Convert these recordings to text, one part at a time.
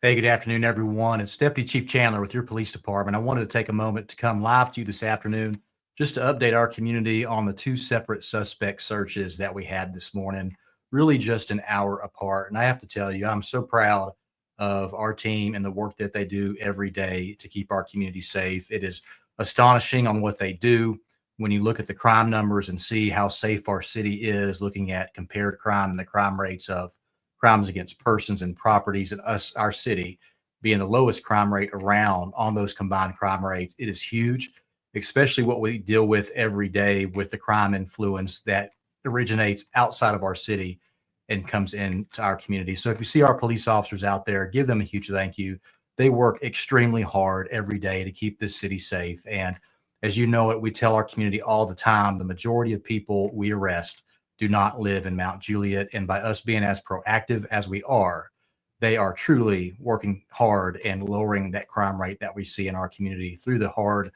Hey, good afternoon, everyone. It's Deputy Chief Chandler with your police department. I wanted to take a moment to come live to you this afternoon just to update our community on the two separate suspect searches that we had this morning, really just an hour apart. And I have to tell you, I'm so proud of our team and the work that they do every day to keep our community safe. It is astonishing on what they do when you look at the crime numbers and see how safe our city is, looking at compared crime and the crime rates of crimes against persons and properties in our city being the lowest crime rate around on those combined crime rates. It is huge, especially what we deal with every day with the crime influence that originates outside of our city and comes into our community. So if you see our police officers out there, give them a huge thank you. They work extremely hard every day to keep this city safe. And as you know it, we tell our community all the time, the majority of people we arrest do not live in Mount Juliet. And by us being as proactive as we are, they are truly working hard and lowering that crime rate that we see in our community through the hard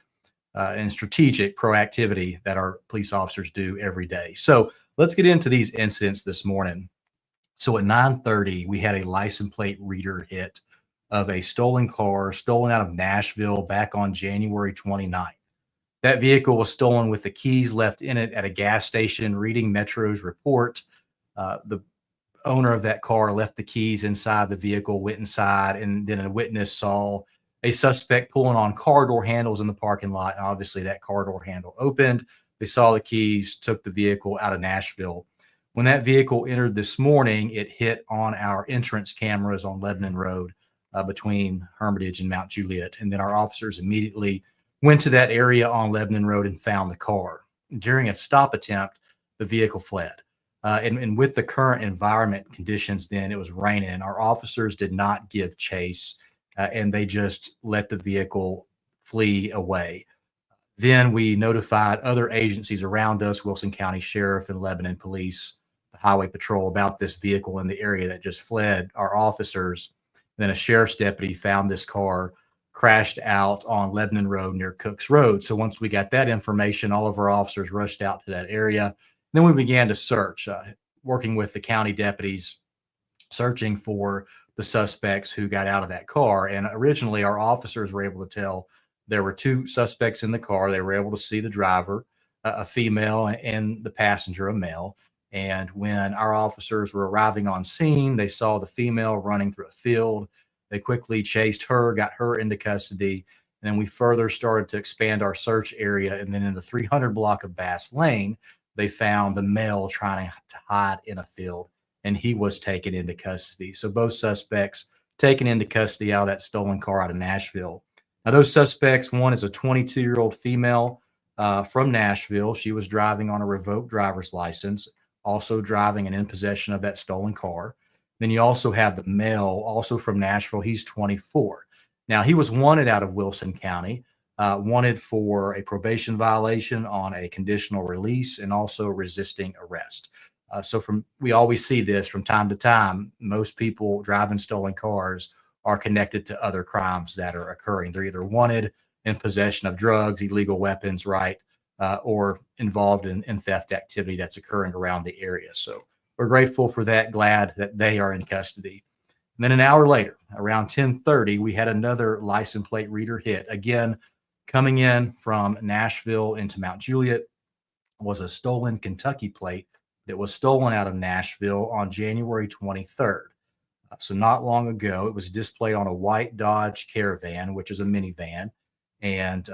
and strategic proactivity that our police officers do every day. So let's get into these incidents this morning. So at 9:30, we had a license plate reader hit of a stolen car stolen out of Nashville back on January 29th. That vehicle was stolen with the keys left in it at a gas station. Reading Metro's report, the owner of that car left the keys inside the vehicle, went inside, and then a witness saw a suspect pulling on car door handles in the parking lot. And obviously, that car door handle opened. They saw the keys, took the vehicle out of Nashville. When that vehicle entered this morning, it hit on our entrance cameras on Lebanon Road between Hermitage and Mount Juliet. And then our officers immediately went to that area on Lebanon Road and found the car. During a stop attempt, the vehicle fled. And with the current environment conditions, then it was raining. Our officers did not give chase, and they just let the vehicle flee away. Then we notified other agencies around us, Wilson County Sheriff and Lebanon Police, the Highway Patrol, about this vehicle in the area that just fled. Our officers, then a sheriff's deputy, found this car crashed out on Lebanon Road near Cooks Road. So once we got that information, all of our officers rushed out to that area. Then we began to search, working with the county deputies, searching for the suspects who got out of that car. And originally, our officers were able to tell there were two suspects in the car. They were able to see the driver, a female, and the passenger, a male. And when our officers were arriving on scene, they saw the female running through a field. They quickly chased her, got her into custody, and then we further started to expand our search area. And then in the 300 block of Bass Lane, they found the male trying to hide in a field, and he was taken into custody. So both suspects taken into custody out of that stolen car out of Nashville. Now, those suspects, one is a 22-year-old female from Nashville. She was driving on a revoked driver's license, also driving and in possession of that stolen car. Then you also have the male, also from Nashville. He's 24. Now, he was wanted out of Wilson County, wanted for a probation violation on a conditional release and also resisting arrest. We always see this from time to time. Most people driving stolen cars are connected to other crimes that are occurring. They're either wanted in possession of drugs, illegal weapons, right, or involved in theft activity that's occurring around the area. So we're grateful for that, glad that they are in custody. And then an hour later, around 10:30, we had another license plate reader hit. Again, coming in from Nashville into Mount Juliet was a stolen Kentucky plate that was stolen out of Nashville on January 23rd. So not long ago, it was displayed on a white Dodge Caravan, which is a minivan, and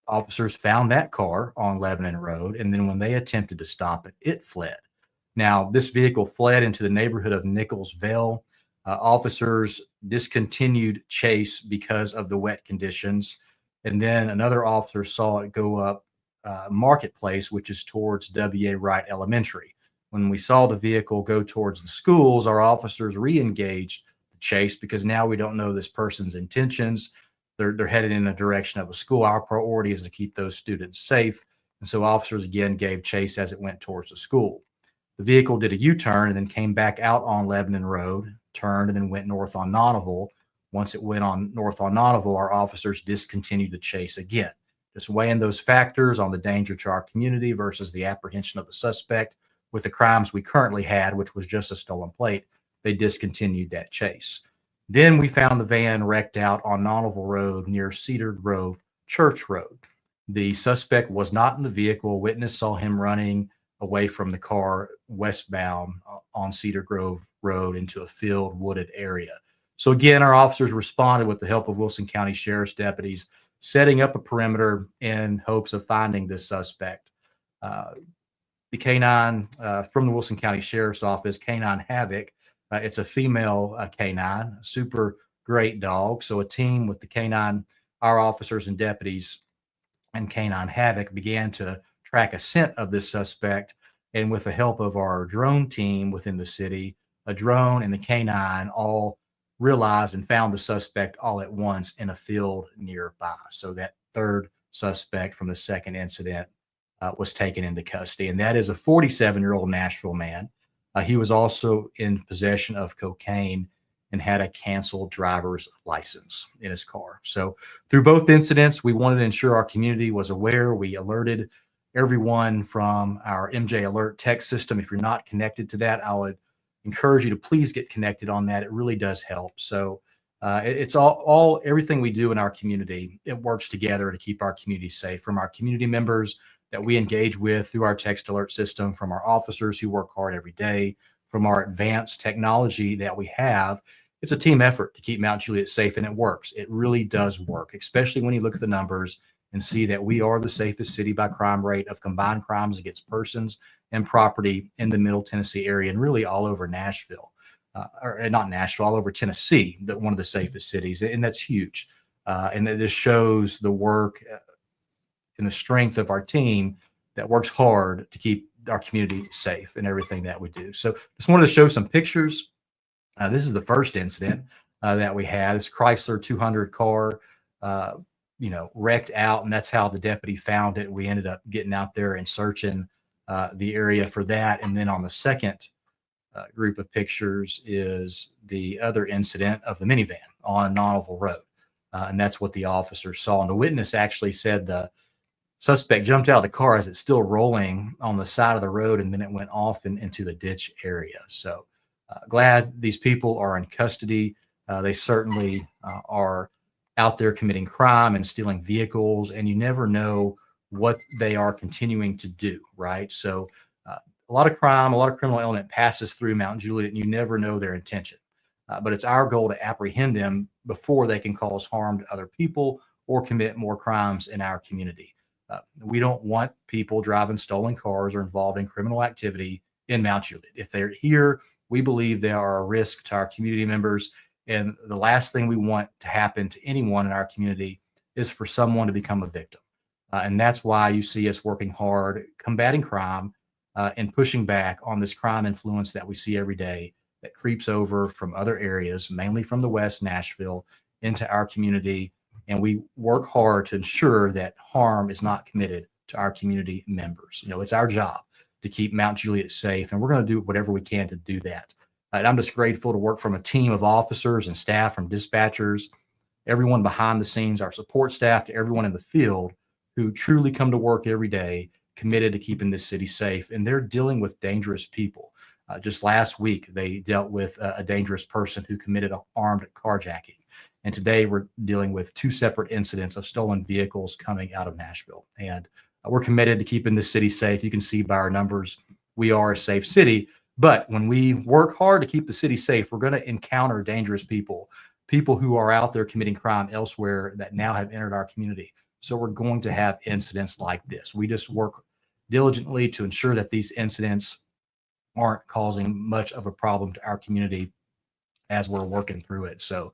officers found that car on Lebanon Road. And then when they attempted to stop it, it fled. Now, this vehicle fled into the neighborhood of Nicholsville. Officers discontinued chase because of the wet conditions. And then another officer saw it go up Marketplace, which is towards W.A. Wright Elementary. When we saw the vehicle go towards the schools, our officers re-engaged the chase because now we don't know this person's intentions. They're headed in the direction of a school. Our priority is to keep those students safe. And so officers again gave chase as it went towards the school. The vehicle did a U-turn and then came back out on Lebanon Road, turned, and then went north on Nonneville. Once it went on north on Nonneville, our officers discontinued the chase again. Just weighing those factors on the danger to our community versus the apprehension of the suspect with the crimes we currently had, which was just a stolen plate, they discontinued that chase. Then we found the van wrecked out on Nonneville Road near Cedar Grove Church Road. The suspect was not in the vehicle. A witness saw him running away from the car westbound on Cedar Grove Road into a field wooded area. So again, our officers responded with the help of Wilson County Sheriff's deputies, setting up a perimeter in hopes of finding this suspect. Uh, the canine from the Wilson County Sheriff's Office, Canine Havoc. It's a female canine, super great dog. So a team with the canine, our officers and deputies, and Canine Havoc began to track a scent of this suspect. And with the help of our drone team within the city, a drone and the canine all realized and found the suspect all at once in a field nearby. So that third suspect from the second incident was taken into custody. And that is a 47-year-old Nashville man. He was also in possession of cocaine and had a canceled driver's license in his car. So through both incidents, we wanted to ensure our community was aware. We alerted everyone from our MJ Alert text system. If you're not connected to that, I would encourage you to please get connected on that. It really does help. So it's all everything we do in our community. It works together to keep our community safe, from our community members that we engage with through our text alert system, from our officers who work hard every day, from our advanced technology that we have. It's a team effort to keep Mount Juliet safe, and it works. It really does work, especially when you look at the numbers and see that we are the safest city by crime rate of combined crimes against persons and property in the Middle Tennessee area, and really all over Nashville, or not Nashville, all over Tennessee, that one of the safest cities, and that's huge. And that just shows the work and the strength of our team that works hard to keep our community safe in everything that we do. So just wanted to show some pictures. This is the first incident that we had. This Chrysler 200 car, wrecked out, and that's how the deputy found it. We ended up getting out there and searching the area for that. And then on the second group of pictures is the other incident of the minivan on Nonneville Road. And that's what the officer saw. And the witness actually said the suspect jumped out of the car as it's still rolling on the side of the road, and then it went off into the ditch area. So glad these people are in custody. They certainly are out there committing crime and stealing vehicles, and you never know what they are continuing to do, right? So a lot of crime, a lot of criminal element passes through Mount Juliet, and you never know their intention. But it's our goal to apprehend them before they can cause harm to other people or commit more crimes in our community. We don't want people driving stolen cars or involved in criminal activity in Mount Juliet. If they're here, we believe they are a risk to our community members. And the last thing we want to happen to anyone in our community is for someone to become a victim. And that's why you see us working hard, combating crime, and pushing back on this crime influence that we see every day that creeps over from other areas, mainly from the West, Nashville, into our community. And we work hard to ensure that harm is not committed to our community members. It's our job to keep Mount Juliet safe, and we're going to do whatever we can to do that. And I'm just grateful to work from a team of officers and staff, from dispatchers, everyone behind the scenes, our support staff, to everyone in the field who truly come to work every day committed to keeping this city safe. And they're dealing with dangerous people. Just last week, they dealt with a dangerous person who committed an armed carjacking. And today we're dealing with two separate incidents of stolen vehicles coming out of Nashville. And we're committed to keeping this city safe. You can see by our numbers, we are a safe city. But when we work hard to keep the city safe, we're going to encounter dangerous people, people who are out there committing crime elsewhere that now have entered our community. So we're going to have incidents like this. We just work diligently to ensure that these incidents aren't causing much of a problem to our community as we're working through it. So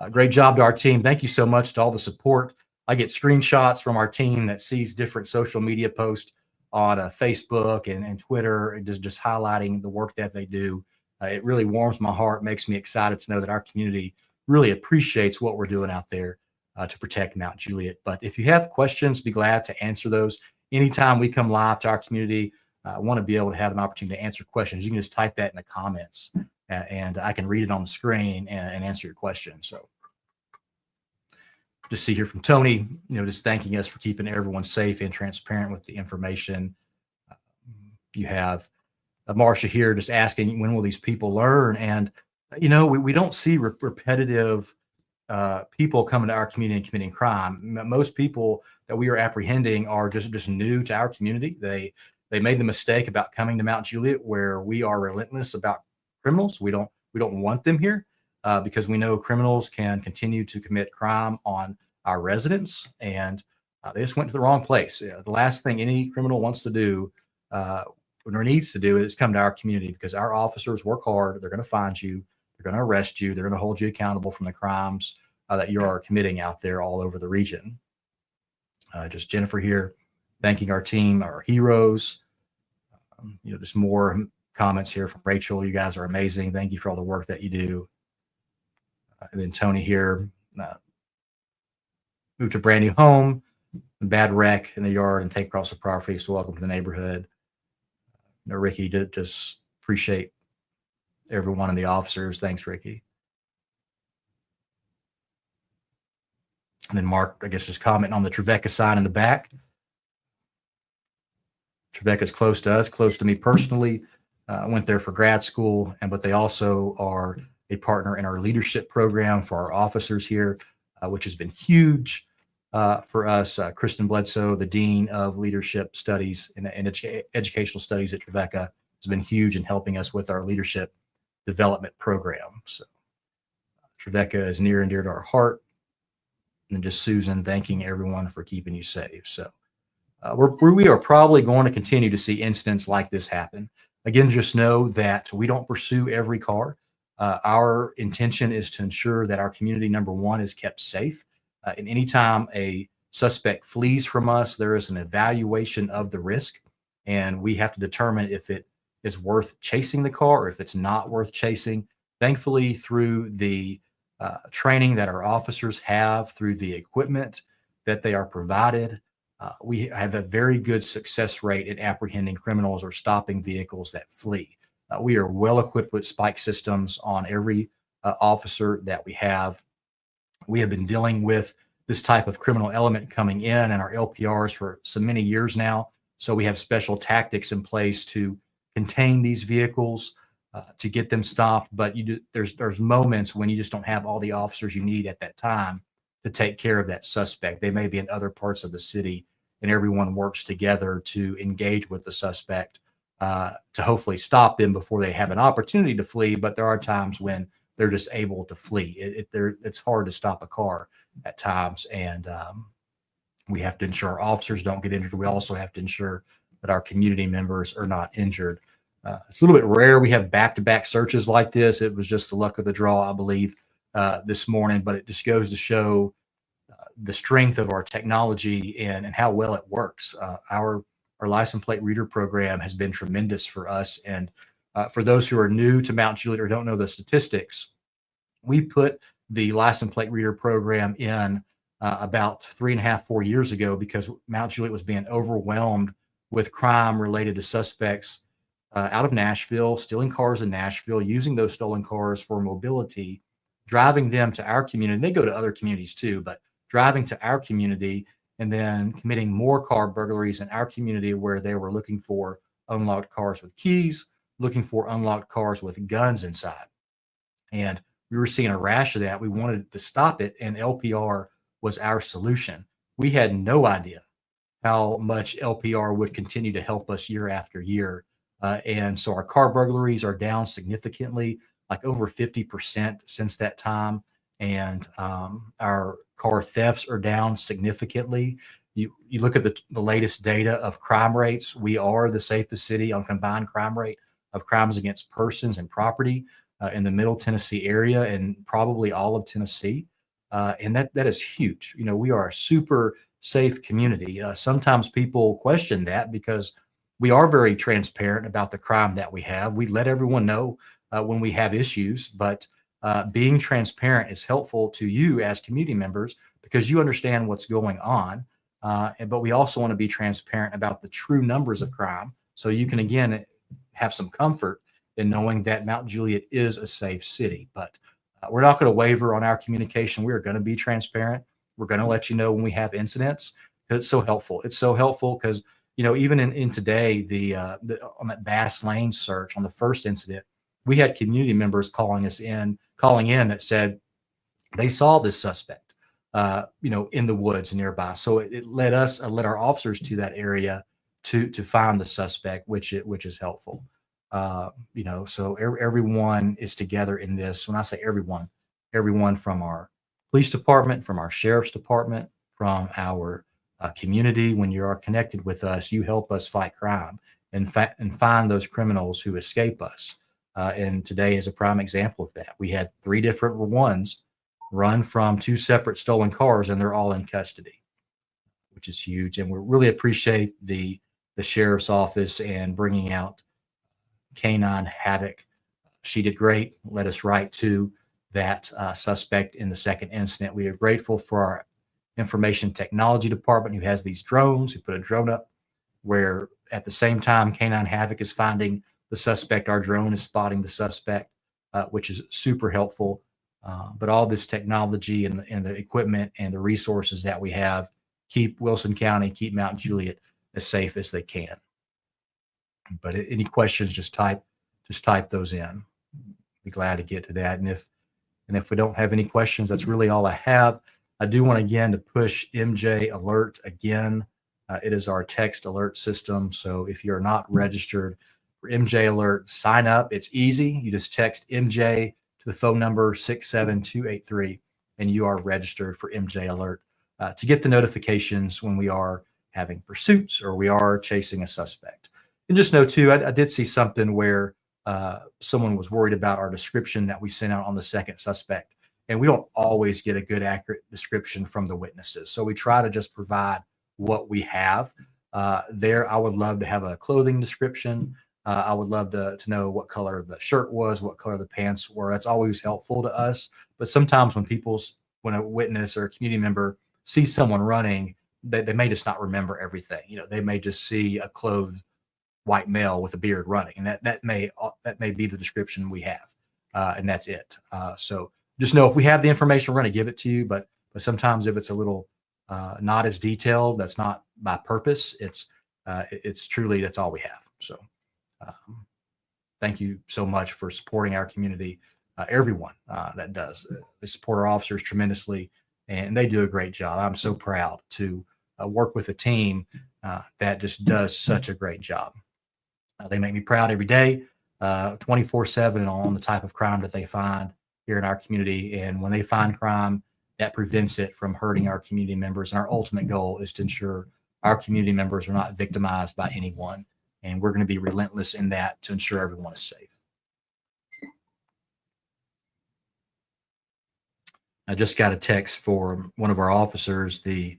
great job to our team. Thank you so much to all the support. I get screenshots from our team that sees different social media posts on Facebook and Twitter, and just highlighting the work that they do. It really warms my heart, makes me excited to know that our community really appreciates what we're doing out there to protect Mount Juliet. But if you have questions, be glad to answer those. Anytime we come live to our community, I want to be able to have an opportunity to answer questions. You can just type that in the comments, and I can read it on the screen and answer your question. So just see here from Tony, just thanking us for keeping everyone safe and transparent with the information. You have Marcia here just asking, when will these people learn? And We don't see repetitive people coming to our community and committing crime. Most people that we are apprehending are just new to our community. They made the mistake about coming to Mount Juliet, where we are relentless about criminals. We don't want them here because we know criminals can continue to commit crime on our residents, and they just went to the wrong place. The last thing any criminal wants to do uh, or needs to do is come to our community, because our officers work hard. They're going to find you. They're going to arrest you. They're going to hold you accountable from the crimes that you are committing out there all over the region. Just Jennifer here, thanking our team, our heroes. Just more comments here from Rachel. You guys are amazing. Thank you for all the work that you do. And then Tony here, moved to a brand new home, bad wreck in the yard, and take across the property. So welcome to the neighborhood. Ricky, just appreciate everyone and the officers. Thanks, Ricky. And then Mark, I guess, just commenting on the Trevecca sign in the back. Trevecca's close to us, close to me personally. I went there for grad school, but they also are a partner in our leadership program for our officers here, which has been huge for us. Kristen Bledsoe, the Dean of Leadership Studies and Educational Studies at Trevecca, has been huge in helping us with our leadership development program. So Trevecca is near and dear to our heart. And just Susan thanking everyone for keeping you safe. So we are probably going to continue to see incidents like this happen. Again, just know that we don't pursue every car. Our intention is to ensure that our community, number one, is kept safe. And anytime a suspect flees from us, there is an evaluation of the risk, and we have to determine if it is worth chasing the car or if it's not worth chasing. Thankfully, through the training that our officers have, through the equipment that they are provided, we have a very good success rate in apprehending criminals or stopping vehicles that flee. We are well equipped with spike systems on every officer that we have. We have been dealing with this type of criminal element coming in our LPRs for so many years now. So we have special tactics in place to contain these vehicles, to get them stopped. But there's moments when you just don't have all the officers you need at that time to take care of that suspect. They may be in other parts of the city, and everyone works together to engage with the suspect to hopefully stop them before they have an opportunity to flee. But there are times when they're just able to flee. It's hard to stop a car at times, and we have to ensure our officers don't get injured. We also have to ensure that our community members are not injured. It's a little bit rare we have back-to-back searches like this. It was just the luck of the draw, I believe, this morning, but it just goes to show the strength of our technology and how well it works. Our license plate reader program has been tremendous for us. And for those who are new to Mount Juliet or don't know the statistics, we put the license plate reader program in about 3.5, 4 years ago, because Mount Juliet was being overwhelmed with crime related to suspects out of Nashville, stealing cars in Nashville, using those stolen cars for mobility, driving them to our community. They go to other communities too, but driving to our community and then committing more car burglaries in our community, where they were looking for unlocked cars with keys, looking for unlocked cars with guns inside. And we were seeing a rash of that. We wanted to stop it, and LPR was our solution. We had no idea how much LPR would continue to help us year after year. And so our car burglaries are down significantly, like over 50% since that time. And our car thefts are down significantly. You look at the latest data of crime rates. We are the safest city on combined crime rate of crimes against persons and property in the Middle Tennessee area, and probably all of Tennessee. And that is huge. We are a super safe community. Sometimes people question that, because we are very transparent about the crime that we have. We let everyone know when we have issues, but being transparent is helpful to you as community members, because you understand what's going on. But we also want to be transparent about the true numbers of crime, so you can, again, have some comfort in knowing that Mount Juliet is a safe city. But we're not going to waver on our communication. We are going to be transparent. We're going to let you know when we have incidents. It's so helpful. It's so helpful because, even in today, on that Bass Lane search on the first incident, we had community members calling in that said they saw this suspect, in the woods nearby. So it led our officers to that area to find the suspect, which is helpful. So everyone is together in this. When I say everyone, everyone from our police department, from our sheriff's department, from our community. When you are connected with us, you help us fight crime and find those criminals who escape us. And today is a prime example of that. We had 3 different ones run from 2 separate stolen cars, and they're all in custody, which is huge. And we really appreciate the sheriff's office and bringing out Canine Havoc. She did great, led us right to that suspect in the second incident. We are grateful for our information technology department who has these drones, who put a drone up where at the same time Canine Havoc is finding the suspect, our drone is spotting the suspect, which is super helpful. But all this technology and the equipment and the resources that we have keep Wilson County, keep Mount Juliet as safe as they can. But any questions, just type those in. Be glad to get to that. And if we don't have any questions, that's really all I have. I do want again to push MJ Alert again. It is our text alert system. So if you're not registered for MJ Alert, sign up. It's easy. You just text MJ to the phone number 67283, and you are registered for MJ Alert to get the notifications when we are having pursuits or we are chasing a suspect. And just know too, I did see something where someone was worried about our description that we sent out on the second suspect. And we don't always get a good, accurate description from the witnesses. So we try to just provide what we have there. I would love to have a clothing description. I would love to know what color the shirt was, what color the pants were. That's always helpful to us. But sometimes when a witness or a community member sees someone running, they may just not remember everything. They may just see a clothed white male with a beard running, and that may be the description we have, and that's it. So just know if we have the information, we're going to give it to you. But sometimes if it's a little not as detailed, that's not by purpose. It's truly that's all we have. So thank you so much for supporting our community. Everyone that does, they support our officers tremendously, and they do a great job. I'm so proud to work with a team that just does such a great job. They make me proud every day, 24/7 on the type of crime that they find here in our community. And when they find crime, that prevents it from hurting our community members. And our ultimate goal is to ensure our community members are not victimized by anyone. And we're going to be relentless in that to ensure everyone is safe. I just got a text for one of our officers. The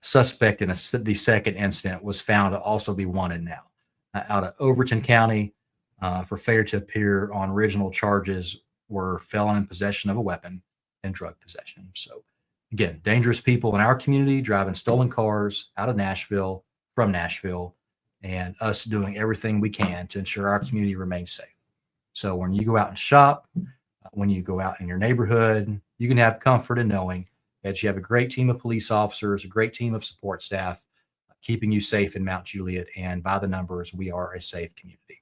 suspect in the second incident was found to also be wanted now out of Overton County for failure to appear on original charges were felon in possession of a weapon and drug possession. So again, dangerous people in our community driving stolen cars out of Nashville, from Nashville, and us doing everything we can to ensure our community remains safe. So when you go out and shop, when you go out in your neighborhood, you can have comfort in knowing that you have a great team of police officers, a great team of support staff, keeping you safe in Mount Juliet. And by the numbers, we are a safe community.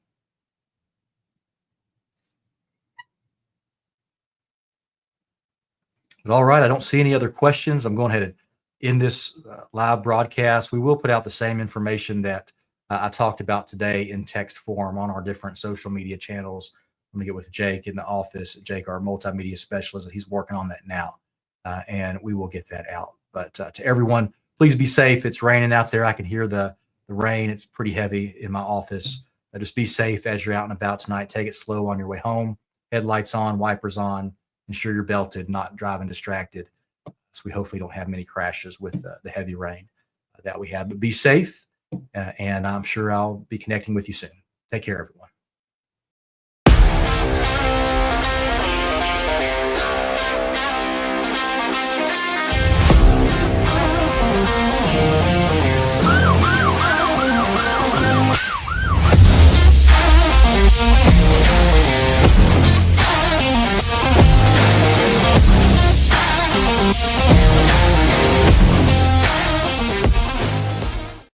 But all right, I don't see any other questions. I'm going ahead and end this live broadcast. We will put out the same information that I talked about today in text form on our different social media channels. I'm going to get with Jake in the office. Jake, our multimedia specialist, he's working on that now, and we will get that out. But to everyone, please be safe. It's raining out there. I can hear the rain. It's pretty heavy in my office. Just be safe as you're out and about tonight. Take it slow on your way home. Headlights on, wipers on. Ensure you're belted, not driving distracted. So we hopefully don't have many crashes with the heavy rain that we have. But be safe, and I'm sure I'll be connecting with you soon. Take care, everyone.